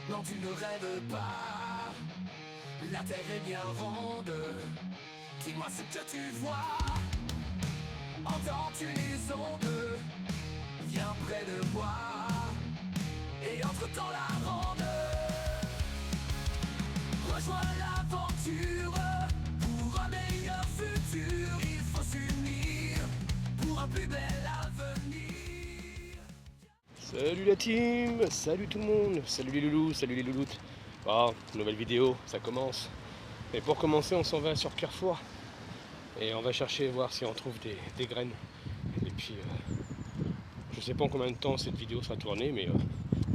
Non, tu ne rêves pas. La terre est bien ronde. Dis-moi ce que tu vois. Entends-tu les ondes? Viens près de moi. Et entre dans la ronde. Rejoins l'aventure. Pour un meilleur futur, il faut s'unir. Pour un plus bel avenir. Salut la team, salut tout le monde, salut les loulous, salut les louloutes. Ah, nouvelle vidéo, ça commence. Et pour commencer, on s'en va sur Carrefour. Et on va chercher, voir si on trouve des graines. Et puis, je sais pas en combien de temps cette vidéo sera tournée, mais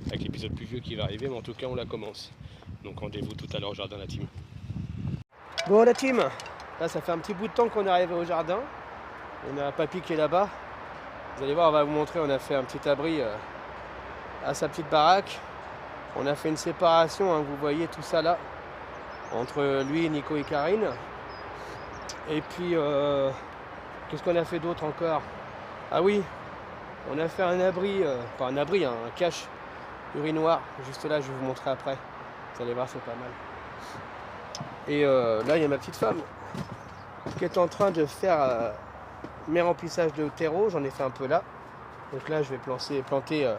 avec l'épisode plus vieux qui va arriver, mais en tout cas on la commence. Donc rendez-vous tout à l'heure au jardin la team. Bon la team, là ça fait un petit bout de temps qu'on est arrivé au jardin. On a Papy qui est là-bas. Vous allez voir, on va vous montrer, on a fait un petit abri à sa petite baraque. On a fait une séparation, hein, vous voyez tout ça là, entre lui, Nico et Karine. Et puis, qu'est-ce qu'on a fait d'autre encore? Ah oui, on a fait un abri, pas un abri, hein, un cache urinoir, juste là, je vais vous montrer après. Vous allez voir, c'est pas mal. Et là, il y a ma petite femme qui est en train de faire mes remplissages de terreau. J'en ai fait un peu là. Donc là, je vais planter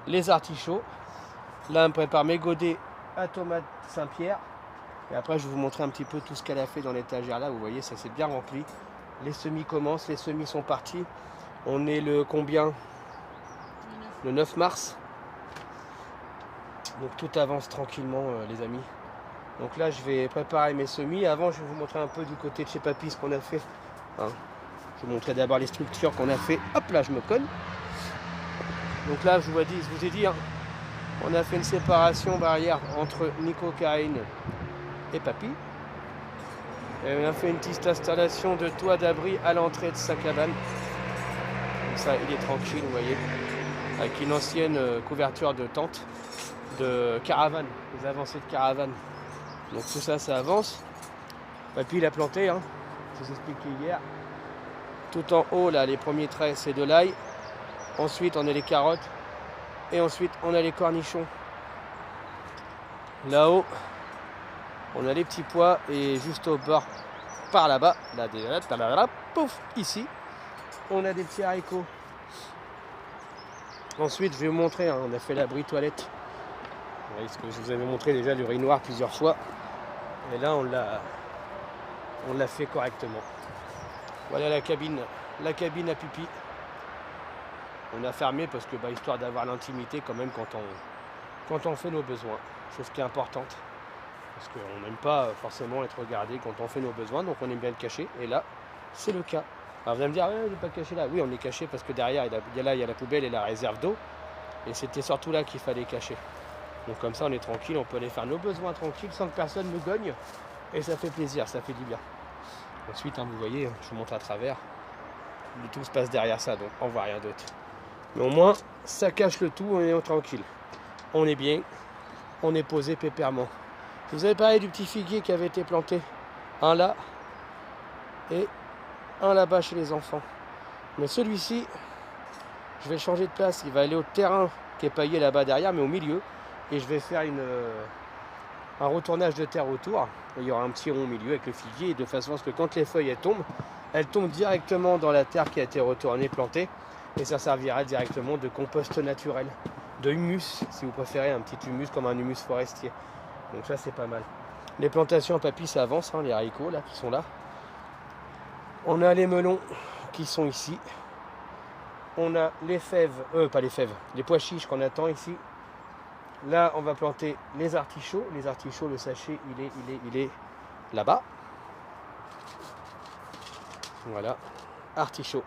les artichauts. Là, elle me prépare mes godets à tomates Saint-Pierre. Et après, je vais vous montrer un petit peu tout ce qu'elle a fait dans l'étagère là. Vous voyez, ça s'est bien rempli. Les semis commencent, les semis sont partis. On est le combien? Le 9 mars. Donc tout avance tranquillement, les amis. Donc là, je vais préparer mes semis. Avant, je vais vous montrer un peu du côté de chez Papy ce qu'on a fait. Hein. Je vais vous montrer d'abord les structures qu'on a fait. Hop là, je me colle. Donc là, je vous ai dit, hein, on a fait une séparation barrière entre Nico, Karine et Papy. Et on a fait une petite installation de toit d'abri à l'entrée de sa cabane. Comme ça, il est tranquille, vous voyez. Avec une ancienne couverture de tente, de caravane, des avancées de caravane. Donc tout ça, ça avance. Papy, il a planté, hein, je vous ai expliqué hier. Tout en haut, là, les premiers traits, c'est de l'ail. Ensuite, on a les carottes. Et ensuite, on a les cornichons. Là-haut, on a les petits pois. Et juste au bord, par là-bas, là, pouf, ici, on a des petits haricots. Ensuite, je vais vous montrer, hein, on a fait l'abri toilette. Vous voyez ce que je vous avais montré déjà, l'urinoir plusieurs fois. Et là, on l'a fait correctement. Voilà la cabine à pipi. On a fermé parce que, histoire d'avoir l'intimité quand même quand on fait nos besoins. Chose qui est importante. Parce qu'on n'aime pas forcément être regardé quand on fait nos besoins, donc on aime bien le cacher. Et là, c'est le cas. Alors vous allez me dire, il n'est pas caché là. Oui, on est caché parce que derrière, il y a la poubelle et la réserve d'eau. Et c'était surtout là qu'il fallait cacher. Donc comme ça, on est tranquille, on peut aller faire nos besoins tranquilles sans que personne nous gogne. Et ça fait plaisir, ça fait du bien. Ensuite, hein, vous voyez, je vous montre à travers. Tout se passe derrière ça, donc on voit rien d'autre. Mais au moins, ça cache le tout, on est tranquille. On est bien, on est posé pépèrement. Je vous avais parlé du petit figuier qui avait été planté. Un là, et un là-bas chez les enfants. Mais celui-ci, je vais le changer de place. Il va aller au terrain qui est paillé là-bas derrière, mais au milieu. Et je vais faire un retournage de terre autour. Et il y aura un petit rond au milieu avec le figuier, de façon à ce que quand les feuilles elles tombent directement dans la terre qui a été retournée, plantée. Et ça servira directement de compost naturel, de humus, si vous préférez, un petit humus comme un humus forestier. Donc ça, c'est pas mal. Les plantations à Papy, ça avance, hein, les haricots là qui sont là. On a les melons qui sont ici. On a les fèves, pas les fèves, les pois chiches qu'on attend ici. Là, on va planter les artichauts. Les artichauts, le sachet, il est là-bas. Voilà, artichauts.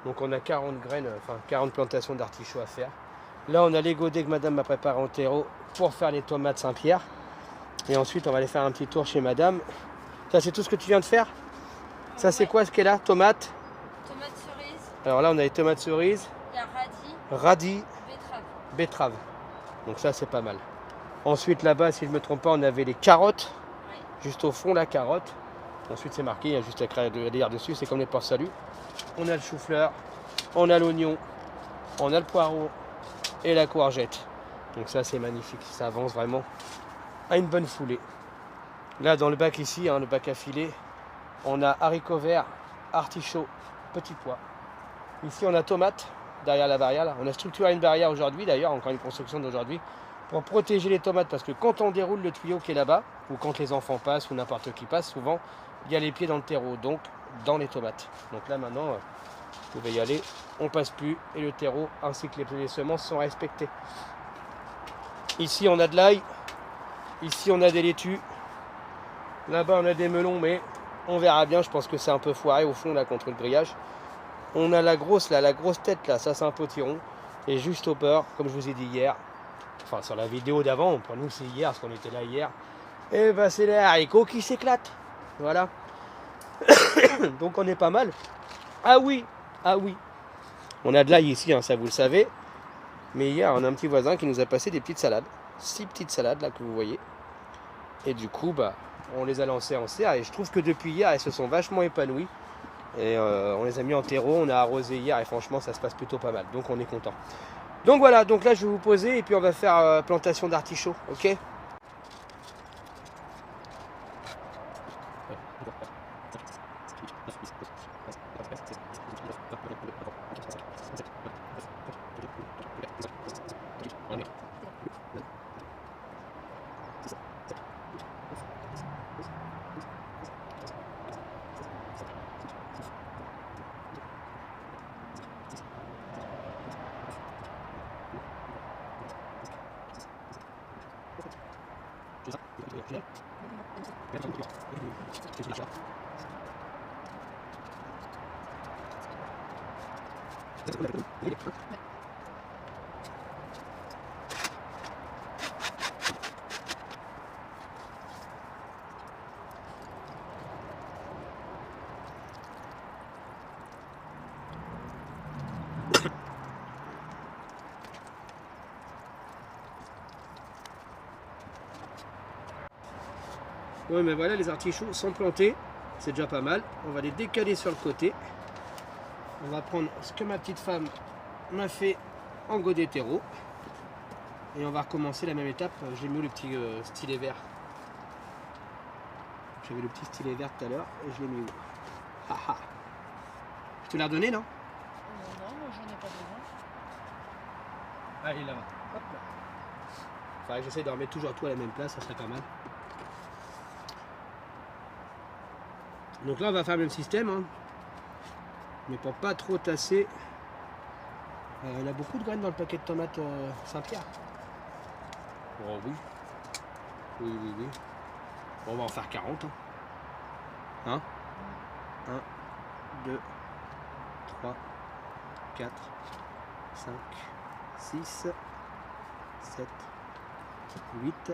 Donc on a 40 graines, 40 plantations d'artichauts à faire. Là, on a les godets que madame m'a préparé en terreau pour faire les tomates Saint-Pierre. Et ensuite, on va aller faire un petit tour chez madame. Ça, c'est tout ce que tu viens de faire? Ça, c'est quoi ce qu'elle a? Tomates? Tomates cerises. Alors là, on a les tomates cerises. Il y a radis. betterave. Donc ça, c'est pas mal. Ensuite, là-bas, si je ne me trompe pas, on avait les carottes. Oui. Juste au fond, la carotte. Ensuite, c'est marqué, il y a juste à lire dessus. C'est comme les portes salut. On a le chou-fleur. On a l'oignon. On a le poireau. Et la courgette. Donc ça c'est magnifique, ça avance vraiment à une bonne foulée. Là dans le bac ici, hein, le bac à filet, on a haricots verts, artichauts, petits pois. Ici on a tomates derrière la barrière. Là. On a structuré une barrière aujourd'hui d'ailleurs, encore une construction d'aujourd'hui, pour protéger les tomates parce que quand on déroule le tuyau qui est là-bas, ou quand les enfants passent ou n'importe qui passe, souvent il y a les pieds dans le terreau, donc dans les tomates. Donc là maintenant, vous pouvez y aller, on passe plus et le terreau ainsi que les semences sont respectées. Ici on a de l'ail, ici on a des laitues, là-bas on a des melons mais on verra bien, je pense que c'est un peu foiré au fond là contre le grillage. On a la grosse là, la grosse tête là, ça c'est un potiron. Et juste au beurre, comme je vous ai dit hier, enfin sur la vidéo d'avant, pour nous c'est hier parce qu'on était là hier, et ben c'est les haricots qui s'éclatent. Voilà. Donc on est pas mal. Ah oui, ah oui. On a de l'ail ici, hein, ça vous le savez. Mais hier on a un petit voisin qui nous a passé des petites salades. 6 petites salades là que vous voyez. Et du coup bah on les a lancées en serre et je trouve que depuis hier elles se sont vachement épanouies. Et on les a mis en terreau, on a arrosé hier et franchement ça se passe plutôt pas mal. Donc on est content. Donc voilà, donc là je vais vous poser et puis on va faire plantation d'artichauts, ok ? Oui mais voilà, les artichauts sont plantés, c'est déjà pas mal. On va les décaler sur le côté. On va prendre ce que ma petite femme m'a fait en godet terreau. Et on va recommencer la même étape. J'ai mis le petit stylet vert. J'avais le petit stylet vert tout à l'heure et je l'ai mis où? Haha. Je te l'ai redonné, non? Non, moi j'en ai pas besoin. Allez, là-bas. Hop là. Faudrait que j'essaie de remettre toujours tout à la même place, ça serait pas mal. Donc là on va faire le même système, hein. Mais pour pas trop tasser. Il y a beaucoup de graines dans le paquet de tomates Saint-Pierre. Oh oui. Oui, oui, oui. Bon, on va en faire 40. Hein 1, 2, 3, 4, 5, 6, 7, 8.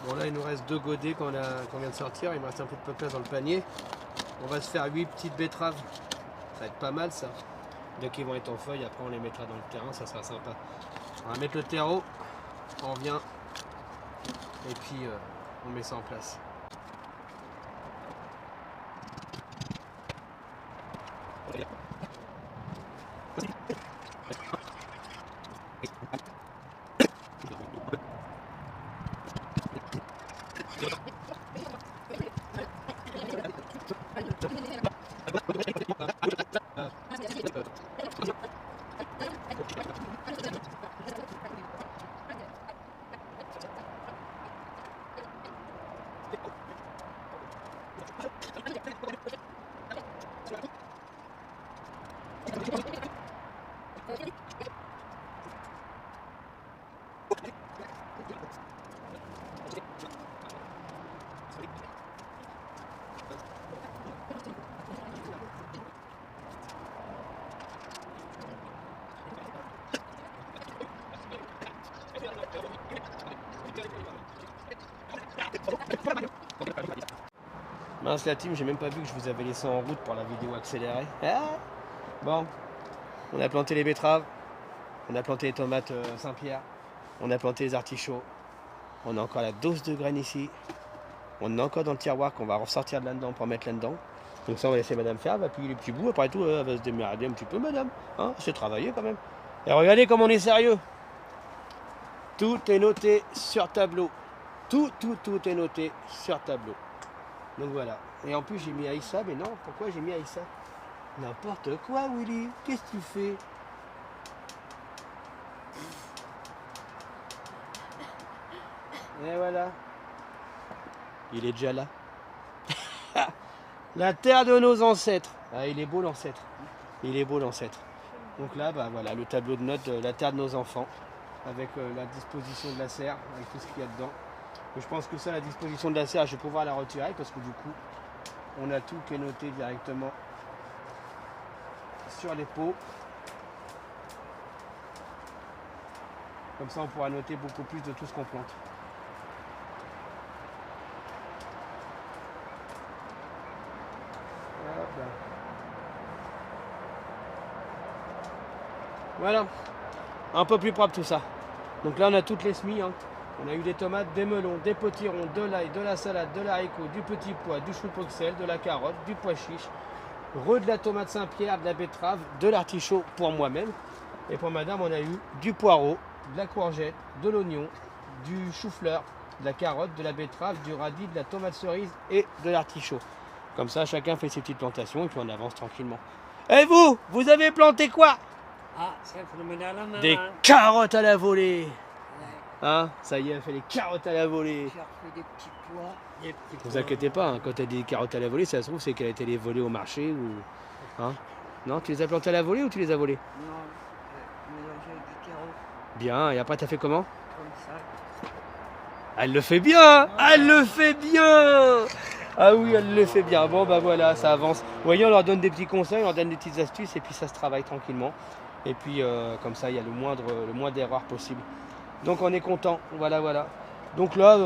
Bon là il nous reste 2 godets qu'on vient de sortir, il me reste un peu de place dans le panier. On va se faire 8 petites betteraves, ça va être pas mal ça. Dès qu'ils vont être en feuilles, après on les mettra dans le terrain, ça sera sympa. On va mettre le terreau, on revient et puis on met ça en place. Mince la team, j'ai même pas vu que je vous avais laissé en route pour la vidéo accélérée. Ah bon, on a planté les betteraves, on a planté les tomates Saint-Pierre, on a planté les artichauts, on a encore la dose de graines ici, on a encore dans le tiroir qu'on va ressortir de là-dedans pour mettre là-dedans. Donc ça on va laisser madame faire, elle va plier les petits bouts, après tout elle va se démerder un petit peu madame, hein, c'est travailler quand même. Et regardez comme on est sérieux. Tout est noté sur tableau. Tout est noté sur tableau. Donc voilà. Et en plus j'ai mis Aïssa, mais non, pourquoi j'ai mis Aïssa? N'importe quoi Willy, qu'est-ce que tu fais? Et voilà. Il est déjà là. La terre de nos ancêtres. Ah, il est beau l'ancêtre. Il est beau l'ancêtre. Donc là, bah voilà, le tableau de notes de la terre de nos enfants. Avec la disposition de la serre, avec tout ce qu'il y a dedans. Et je pense que ça, la disposition de la serre, je vais pouvoir la retirer parce que du coup, on a tout qui est noté directement sur les pots. Comme ça, on pourra noter beaucoup plus de tout ce qu'on plante. Voilà, un peu plus propre tout ça. Donc là on a toutes les semis, hein. On a eu des tomates, des melons, des potirons, de l'ail, de la salade, de l'haricot, du petit pois, du chou poxel, de la carotte, du pois chiche, de la tomate Saint-Pierre, de la betterave, de l'artichaut pour moi-même. Et pour madame on a eu du poireau, de la courgette, de l'oignon, du chou-fleur, de la carotte, de la betterave, du radis, de la tomate cerise et de l'artichaut. Comme ça chacun fait ses petites plantations et puis on avance tranquillement. Et vous, vous avez planté quoi? Ah, c'est phénoménal, maman. Des carottes à la volée. Hein, ça y est, elle fait les carottes à la volée. J'ai refait des petits pois. Des petits Ne vous pois. inquiétez pas, hein, quand elle dit carottes à la volée, ça se trouve c'est qu'elle a été les volée au marché ou. Hein? Non, tu les as plantées à la volée ou tu les as volées? Non, mélangé avec du terreau, Bien, et après t'as fait comment? comme ça. Elle le fait bien. Elle le fait bien. Ah oui, elle le fait bien. Bon bah voilà, ça avance. Vous voyez, on leur donne des petits conseils, on leur donne des petites astuces et puis ça se travaille tranquillement. Et puis comme ça, il y a le moins d'erreurs possible. Donc on est content, voilà. Donc là,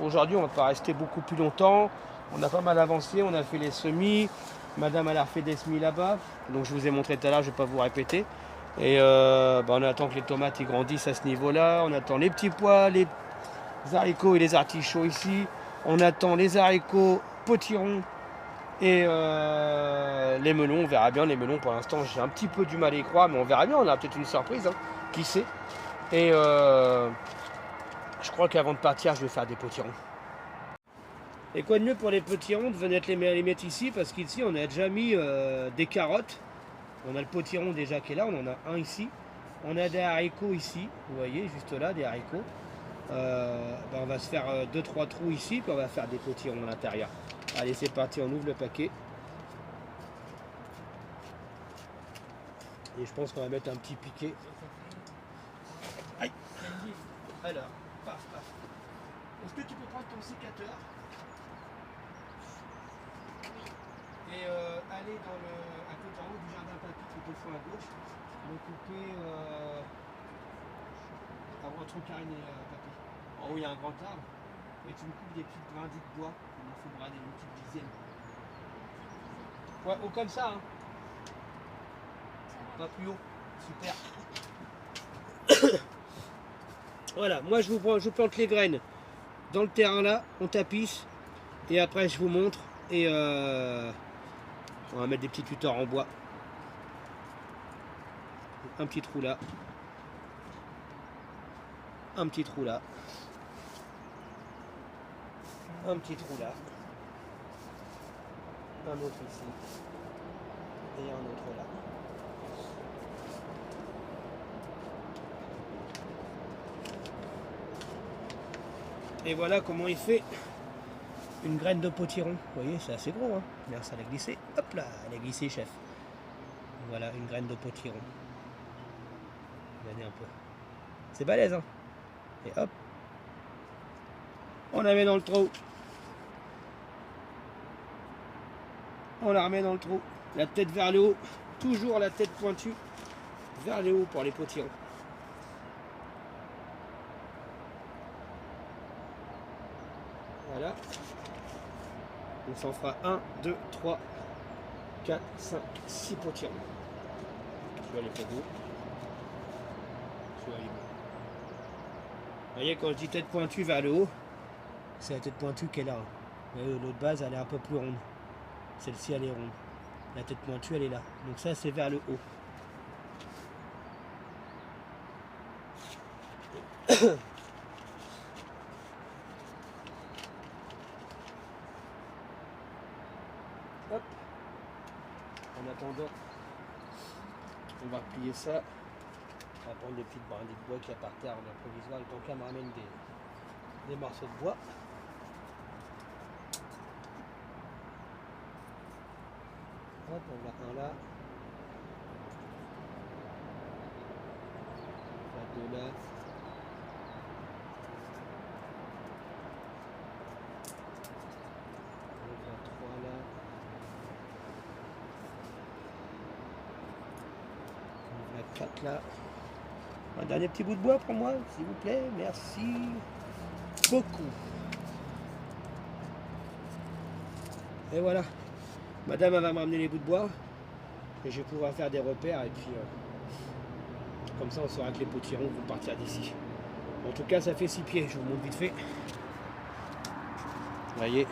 aujourd'hui, on va pas rester beaucoup plus longtemps. On a pas mal avancé, on a fait les semis. Madame, elle a refait des semis là-bas. Donc je vous ai montré tout à l'heure, je ne vais pas vous répéter. Et on attend que les tomates ils grandissent à ce niveau-là. On attend les petits pois, les haricots et les artichauts ici. On attend les haricots, potirons et les melons. On verra bien les melons. Pour l'instant, j'ai un petit peu du mal à y croire, mais on verra bien. On a peut-être une surprise, hein. Qui sait. Et je crois qu'avant de partir, je vais faire des potirons. Et quoi de mieux pour les potirons de venir les mettre ici, parce qu'ici on a déjà mis des carottes. On a le potiron déjà qui est là, on en a un ici. On a des haricots ici, vous voyez, juste là, des haricots. On va se faire 2-3 trous ici, puis on va faire des potirons à l'intérieur. Allez, c'est parti, on ouvre le paquet. Et je pense qu'on va mettre un petit piquet. Aïe. Alors, paf. Est-ce que tu peux prendre ton sécateur et aller à côté en haut du jardin papy tout au fond à gauche, me couper entre Karine et papy. En haut il y a un grand arbre, et tu me coupes des petites brindilles de bois, il en faudra une petite dizaine. Ouais, ou comme ça, hein. Pas plus haut, super. Voilà, moi je plante les graines dans le terrain là, on tapisse, et après je vous montre, et on va mettre des petits tuteurs en bois. Un petit trou là. Un petit trou là. Un petit trou là. Un autre ici. Et un autre là. Et voilà comment il fait une graine de potiron. Vous voyez, c'est assez gros, hein. Regarde, ça l'a glissé. Hop là, elle a glissé, chef. Voilà, une graine de potiron. Regardez un peu. C'est balèze, hein. Et hop. On la met dans le trou. On la remet dans le trou. La tête vers le haut. Toujours la tête pointue vers le haut pour les potirons. Voilà. Donc ça en fera 1, 2, 3, 4, 5, 6 potirons. Celui-là il est pas beau. Celui-là il est beau. Vous voyez, quand je dis tête pointue vers le haut, c'est la tête pointue qui est là. L'autre base elle est un peu plus ronde. Celle-ci elle est ronde. La tête pointue elle est là. Donc ça c'est vers le haut. Hop. En attendant, on va replier ça. On va prendre des petites brindilles de bois qu'il y a par terre en improvisoire. Le temps qu'elle me ramène des morceaux de bois. Hop, on va un là. On va deux là. On va trois là. On va quatre là. Un dernier petit bout de bois pour moi, s'il vous plaît. Merci beaucoup. Et voilà. Madame elle va me ramener les bouts de bois. Et je vais pouvoir faire des repères. Et puis, comme ça, on saura que les potirons vont partir d'ici. En tout cas, ça fait 6 pieds. Je vous montre vite fait. Vous voyez.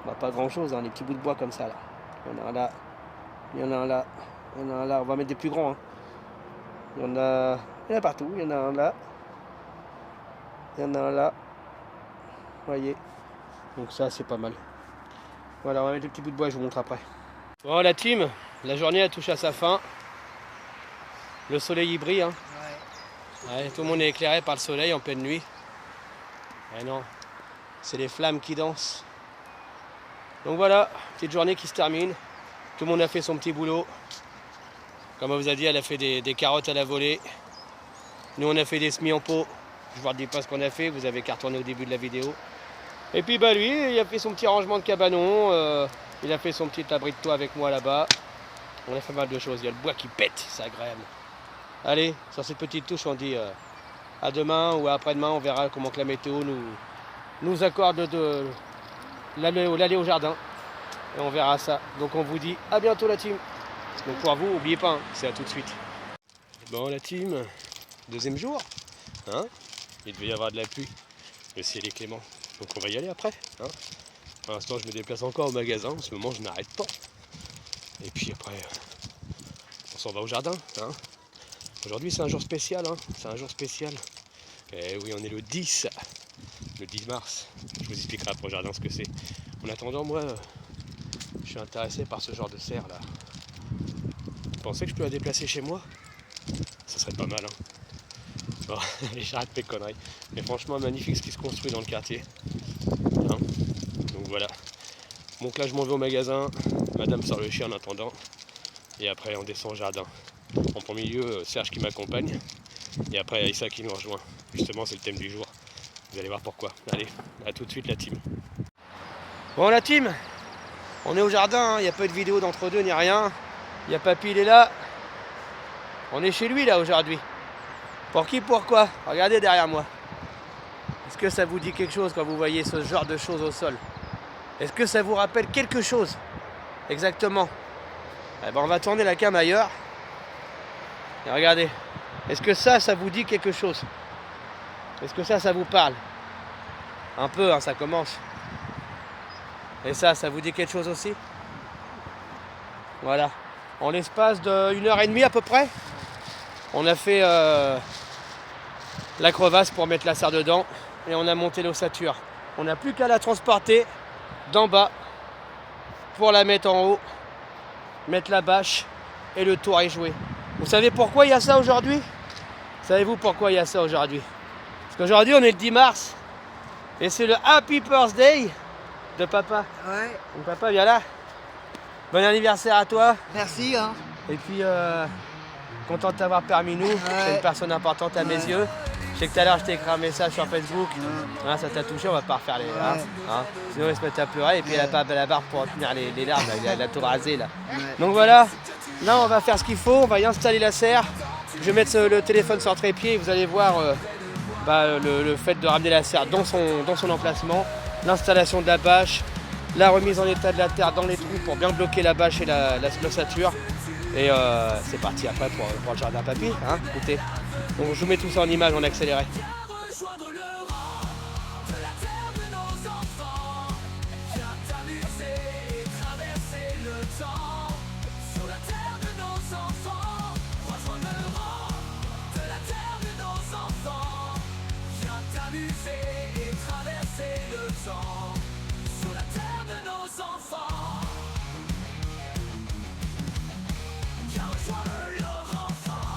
Bah, pas grand chose, hein, les petits bouts de bois comme ça là. Il y en a un là. Il y en a un là. Il y en a un là. On va mettre des plus grands. Hein. Il y en a partout. Il y en a un là. Il y en a un là. Vous voyez. Donc ça, c'est pas mal. Voilà, on va mettre des petits bouts de bois, je vous montre après. Bon, la team, la journée elle touche à sa fin. Le soleil y brille. Hein. Ouais, tout le monde est éclairé par le soleil en pleine nuit. Eh non, c'est les flammes qui dansent. Donc voilà, petite journée qui se termine. Tout le monde a fait son petit boulot. Comme on vous a dit, elle a fait des carottes à la volée. Nous, on a fait des semis en pot. Je ne vous redis pas ce qu'on a fait, vous avez cartonné au début de la vidéo. Et puis bah lui, il a fait son petit rangement de cabanon, il a fait son petit abri de toit avec moi là-bas. On a fait mal de choses, il y a le bois qui pète, c'est agréable. Allez, sur cette petite touche, on dit à demain ou à après-demain, on verra comment que la météo nous accorde l'aller au jardin. Et on verra ça. Donc on vous dit à bientôt la team. Donc pour vous, n'oubliez pas, hein, c'est à tout de suite. Bon la team, deuxième jour, hein, il devait y avoir de la pluie, le ciel est clément. Donc on va y aller après. Hein. Pour l'instant je me déplace encore au magasin, en ce moment je n'arrête pas. Et puis après, on s'en va au jardin. Hein. Aujourd'hui c'est un jour spécial, hein. C'est un jour spécial. Et oui, on est le 10 mars. Je vous expliquerai après au jardin ce que c'est. En attendant, moi, je suis intéressé par ce genre de serre là. Vous pensez que je peux la déplacer chez moi? Ça serait pas mal, hein. Bon, j'arrête mes conneries. Mais franchement, magnifique ce qui se construit dans le quartier. Hein, donc voilà. Donc là, je m'en vais au magasin. Madame sort le chien en attendant. Et après, on descend au jardin. En premier lieu, Serge qui m'accompagne. Et après, Aïssa qui nous rejoint. Justement, c'est le thème du jour. Vous allez voir pourquoi. Allez, à tout de suite la team. Bon la team, on est au jardin. Il n'y a pas de vidéo d'entre deux ni rien. Il y a Papy, il est là. On est chez lui là aujourd'hui. Pour qui, pourquoi? Regardez derrière moi. Est-ce que ça vous dit quelque chose quand vous voyez ce genre de choses au sol? Est-ce que ça vous rappelle quelque chose? Exactement. Eh ben, on va tourner la cam ailleurs. Et regardez. Est-ce que ça vous dit quelque chose? Est-ce que ça vous parle? Un peu, hein, ça commence. Et ça vous dit quelque chose aussi? Voilà. En l'espace d'1 heure et demie à peu près, on a fait la crevasse pour mettre la serre dedans et on a monté l'ossature. On n'a plus qu'à la transporter d'en bas pour la mettre en haut, mettre la bâche et le tour est joué. Vous savez pourquoi il y a ça aujourd'hui? Savez-vous pourquoi il y a ça aujourd'hui? Parce qu'aujourd'hui on est le 10 mars et c'est le Happy Birthday de papa. Ouais, Donc papa, viens là. Bon anniversaire à toi. merci, hein. Et puis content de t'avoir parmi nous. C'est une personne importante à mes yeux. Je sais que tout à l'heure je t'ai écrit un message sur Facebook. Hein, ça t'a touché, on va pas refaire les. Hein. Sinon ils se mettent à pleurer et puis elle a pas la barbe pour tenir les larmes, elle a tout rasé là. Donc voilà, là on va faire ce qu'il faut, on va y installer la serre. Je vais mettre le téléphone sur trépied et vous allez voir le fait de ramener la serre dans son emplacement, l'installation de la bâche, la remise en état de la terre dans les trous pour bien bloquer la bâche et l'ossature. Et c'est parti après pour le jardin papy, hein, écoutez. Donc je vous mets tout ça en image en accéléré. Viens rejoindre le rang de la terre de nos enfants. Viens t'amuser et traverser le temps. Sur la terre de nos enfants, rejoins le rang de la terre de nos enfants. Viens t'amuser et traverser le temps. Sur la terre de nos enfants. Viens rejoindre leur enfant.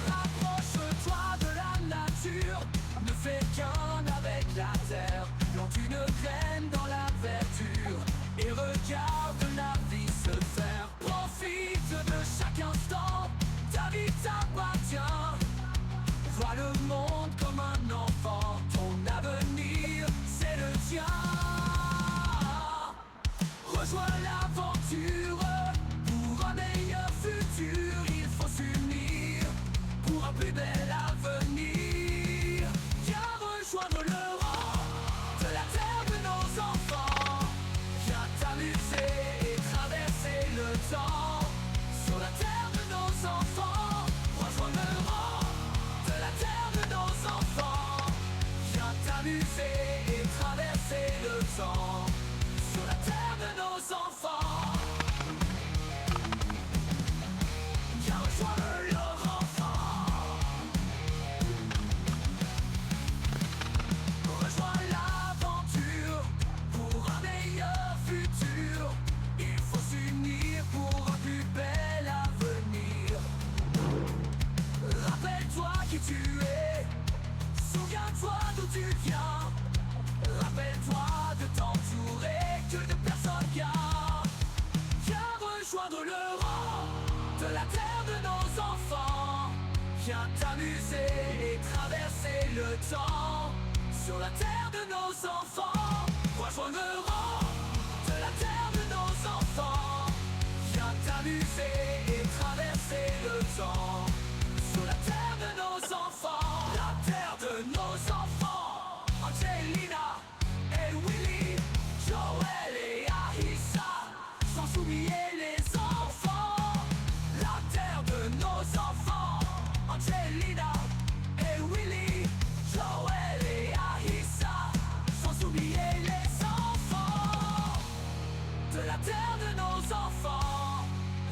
Rapproche-toi de la nature, ne fais qu'un avec la terre. Plante une graine dans la verdure et regarde la vie se faire. Profite de chaque instant, ta vie t'appartient. Vois le monde comme un enfant, ton avenir c'est le tien. Rejoins l'aventure pour un meilleur futur. Il faut s'unir pour un plus bel avenir. Viens rejoindre le rang de la terre de nos enfants. Viens t'amuser et traverser le temps. Sur la terre de nos enfants, rejoins le rang de la terre de nos enfants. Viens t'amuser et traverser le temps. Sur la terre de nos enfants. Viens rejoindre leur enfant. Rejoins l'aventure pour un meilleur futur. Il faut s'unir pour un plus bel avenir. Rappelle-toi qui tu es. Souviens-toi d'où tu viens. Rappelle-toi de t'entourer que de personnes bien. Viens rejoindre le rang de la terre de nos enfants. Viens t'amuser et traverser le temps. Sur la terre de nos enfants, rejoins le rang de la terre de nos enfants. Viens t'amuser et traverser le temps. Sur la terre de nos enfants, la terre de nos enfants. Angelina et Willy, Joël et Ahissa, sans oublier les enfants. La terre de nos enfants. Angelina et Willy, Joël et Ahissa, sans oublier les enfants. De la terre de nos enfants,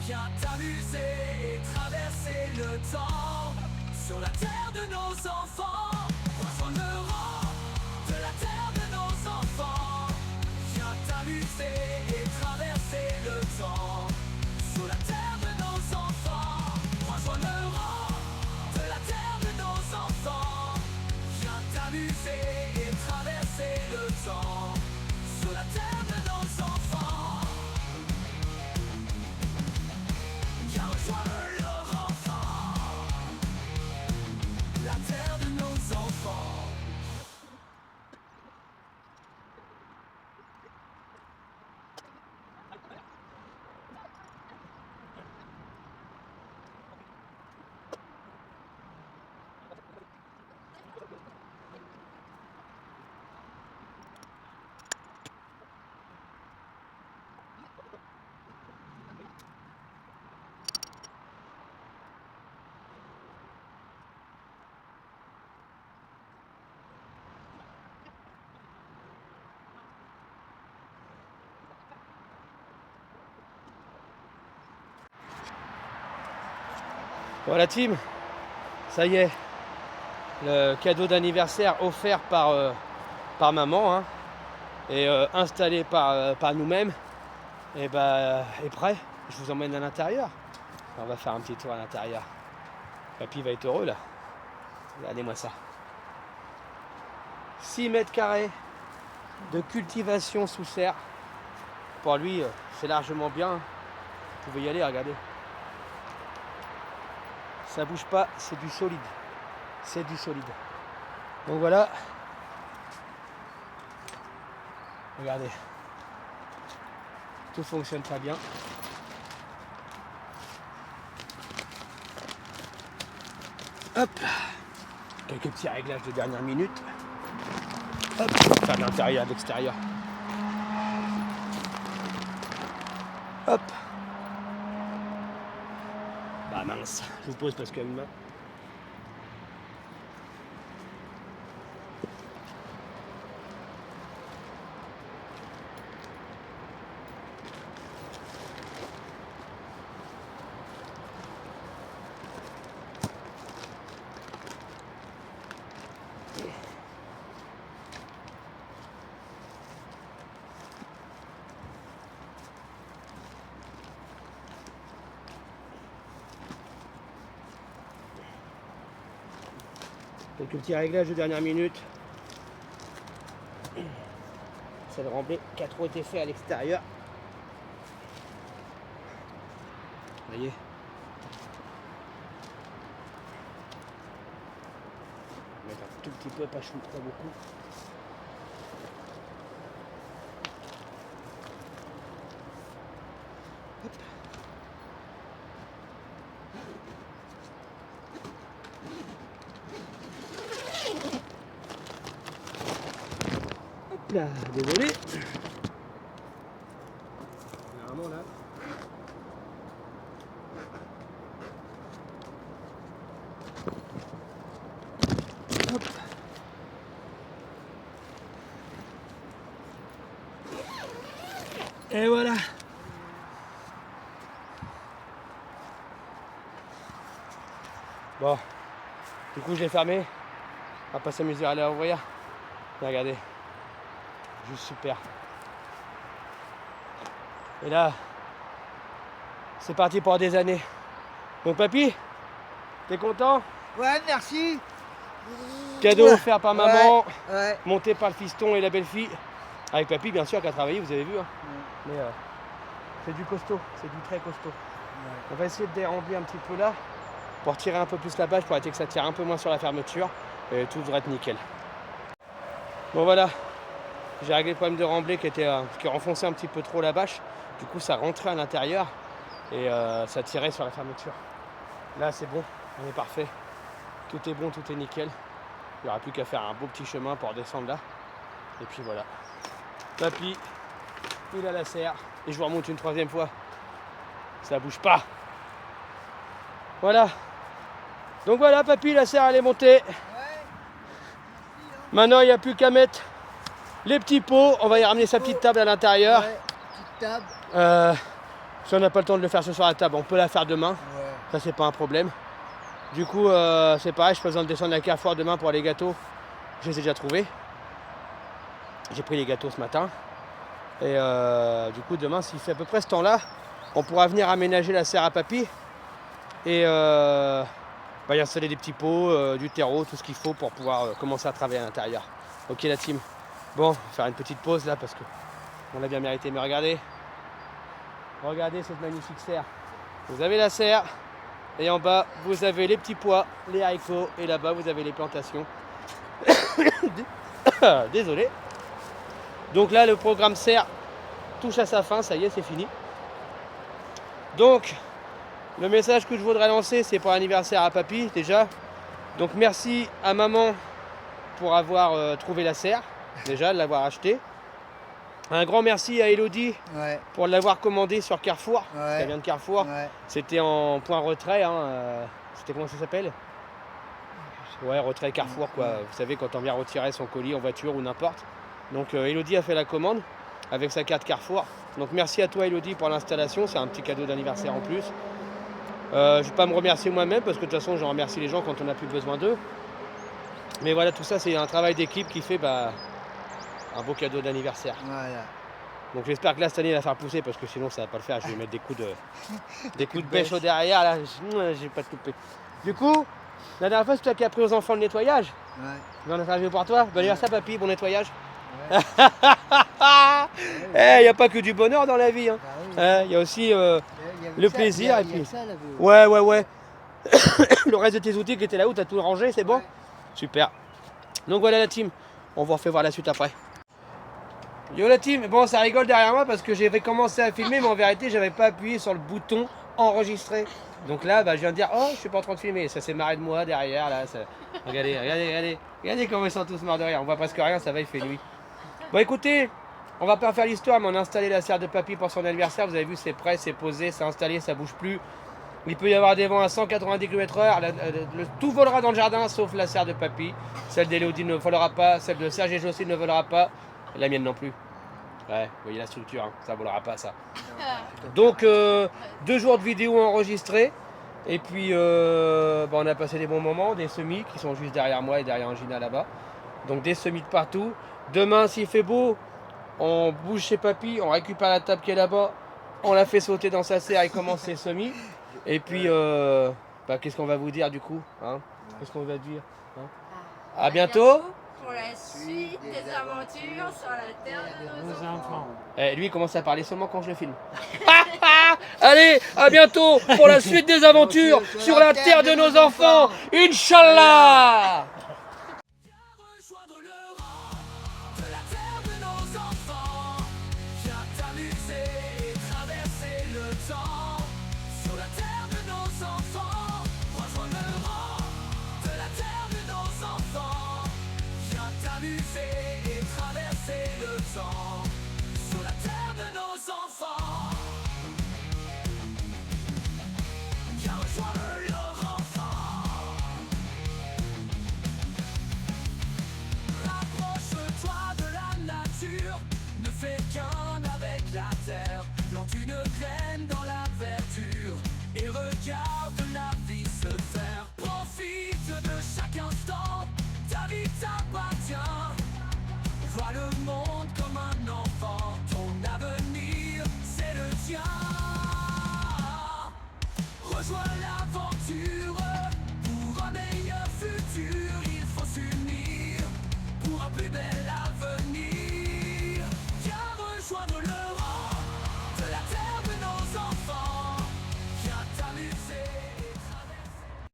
viens t'amuser et traverser le temps. Sur la terre de nos enfants, rejoins le rang de la terre de nos enfants. Viens t'amuser et traverser le temps. Sur la terre de nos enfants, rejoins le rang de la terre de nos enfants. Viens t'amuser et traverser le temps. Sur la terre de nos enfants. Viens rejoindre leur enfant. La terre de nos enfants. Bon la team, ça y est, le cadeau d'anniversaire offert par maman, hein, et installé par nous-mêmes, et est prêt. Je vous emmène à l'intérieur. On va faire un petit tour à l'intérieur. Papy va être heureux là. Regardez-moi ça. 6 mètres carrés de cultivation sous serre. Pour lui, c'est largement bien. Vous pouvez y aller, regardez. Ça bouge pas, c'est du solide. C'est du solide. Donc voilà. Regardez. Tout fonctionne très bien. Hop. Quelques petits réglages de dernière minute. Hop, on va faire de l'intérieur, de l'extérieur. Hop. Bah mince, je vous pose parce qu'il y a une main. Donc le petit réglage de dernière minute. C'est le remblai qui a trop été fait à l'extérieur. Vous voyez. On va mettre un tout petit peu, pas beaucoup. Hop. Là, désolé. Vraiment là. Hop. Et voilà. Bon, du coup je l'ai fermé. On va pas s'amuser à aller ouvrir. Regardez. Juste super. Et là, c'est parti pour des années. Donc papy, t'es content? Ouais, merci. Cadeau offert par maman, Ouais. monté par le fiston et la belle-fille. Avec papy bien sûr qui a travaillé, vous avez vu. Hein. Mais c'est du costaud, c'est du très costaud. On va essayer de dérembler un petit peu là, pour tirer un peu plus la bâche, pour arrêter que ça tire un peu moins sur la fermeture. Et tout devrait être nickel. Bon voilà. J'ai réglé le problème de remblai qui renfonçait un petit peu trop la bâche. Du coup, ça rentrait à l'intérieur et ça tirait sur la fermeture. Là, c'est bon, on est parfait. Tout est bon, tout est nickel. Il n'y aura plus qu'à faire un beau petit chemin pour descendre là. Et puis voilà. Papy, il a la serre. Et je vous remonte une troisième fois. Ça bouge pas. Voilà. Donc voilà, papy, la serre, elle est montée. Maintenant, il n'y a plus qu'à mettre les petits pots. On va y ramener sa petite table à l'intérieur. Ouais, petite table. Si on n'a pas le temps de le faire ce soir à la table, on peut la faire demain. Ouais. Ça, c'est pas un problème. Du coup, c'est pareil, je besoin de descendre à Carrefour demain pour les gâteaux. Je les ai déjà trouvés. J'ai pris les gâteaux ce matin. Et du coup, demain, s'il fait à peu près ce temps-là, on pourra venir aménager la serre à papy. Et y installer des petits pots, du terreau, tout ce qu'il faut pour pouvoir commencer à travailler à l'intérieur. Ok la team. Bon, on va faire une petite pause là parce que on l'a bien mérité. Mais regardez. Regardez cette magnifique serre. Vous avez la serre. Et en bas, vous avez les petits pois, les haricots. Et là-bas, vous avez les plantations. Désolé. Donc là, le programme serre touche à sa fin. Ça y est, c'est fini. Donc, le message que je voudrais lancer, c'est pour l'anniversaire à papy déjà. Donc merci à maman pour avoir trouvé la serre, déjà, de l'avoir acheté. Un grand merci à Elodie pour l'avoir commandé sur Carrefour. Ça vient de Carrefour. C'était en point retrait. C'était comment ça s'appelle? Ouais, retrait Carrefour quoi. Vous savez, quand on vient retirer son colis en voiture ou n'importe. Donc Elodie a fait la commande avec sa carte Carrefour. Donc merci à toi Elodie pour l'installation. C'est un petit cadeau d'anniversaire en plus. Je ne vais pas me remercier moi-même parce que de toute façon je remercie les gens quand on n'a plus besoin d'eux. Mais voilà, tout ça c'est un travail d'équipe qui fait un beau cadeau d'anniversaire. Voilà. Donc j'espère que là cette année il va faire pousser parce que sinon ça va pas le faire. Je vais mettre des coups de bêche au derrière là. J'ai pas de coupé. Du coup, la dernière fois c'est toi qui as pris aux enfants le nettoyage. Ouais. On a fait pour toi. Bon anniversaire papy, bon nettoyage. Il n'y a pas que du bonheur dans la vie. Hein. Il y a aussi le plaisir. Et puis... Ouais. Le reste de tes outils qui étaient là où tu as tout rangé, c'est bon? Super. Donc voilà la team. On vous refait voir la suite après. Yo la team. Bon, ça rigole derrière moi parce que j'avais commencé à filmer, mais en vérité, j'avais pas appuyé sur le bouton enregistré. Donc là, bah, je viens de dire, oh, je suis pas en train de filmer. Ça s'est marré de moi derrière, là. Ça... Regardez, regardez, regardez. Regardez comment ils sont tous morts de rire. On voit presque rien, ça va, il fait nuit. Bon, écoutez, on va pas faire l'histoire, mais on a installé la serre de papy pour son anniversaire. Vous avez vu, c'est prêt, c'est posé, c'est installé, ça bouge plus. Il peut y avoir des vents à 190 km/h. Tout volera dans le jardin, sauf la serre de papy. Celle d'Élodie ne volera pas. Celle de Serge et Jocelyne ne volera pas. La mienne non plus. Ouais, vous voyez la structure, hein, ça volera pas ça. Donc 2 jours de vidéo enregistrés. Et puis bah, on a passé des bons moments, des semis qui sont juste derrière moi et derrière Angina là-bas. Donc des semis de partout. Demain s'il fait beau, on bouge chez papy, on récupère la table qui est là-bas, on la fait sauter dans sa serre et commence ses semis. Et puis bah, qu'est-ce qu'on va vous dire du coup, hein? Qu'est-ce qu'on va dire, hein? À bientôt Pour la suite des aventures sur la terre de nos enfants. Eh, lui il commence à parler seulement quand je le filme. Allez, à bientôt pour la suite des aventures sur la terre de nos enfants. Inch'Allah. Viens rejoindre le rang de la terre de nos enfants. Viens t'amuser et traverser le temps. Sur la terre de nos enfants. Rejoins le rang de la terre de nos enfants. Viens t'amuser et traverser le temps. Sur la terre de nos enfants. Viens rejoindre leur enfant. Rapproche-toi de la nature, ne fais qu'un avec la terre. Plante une graine dans la verdure et regarde la vie se faire. Profite de chaque instant, ta vie t'appartient. Vois le monde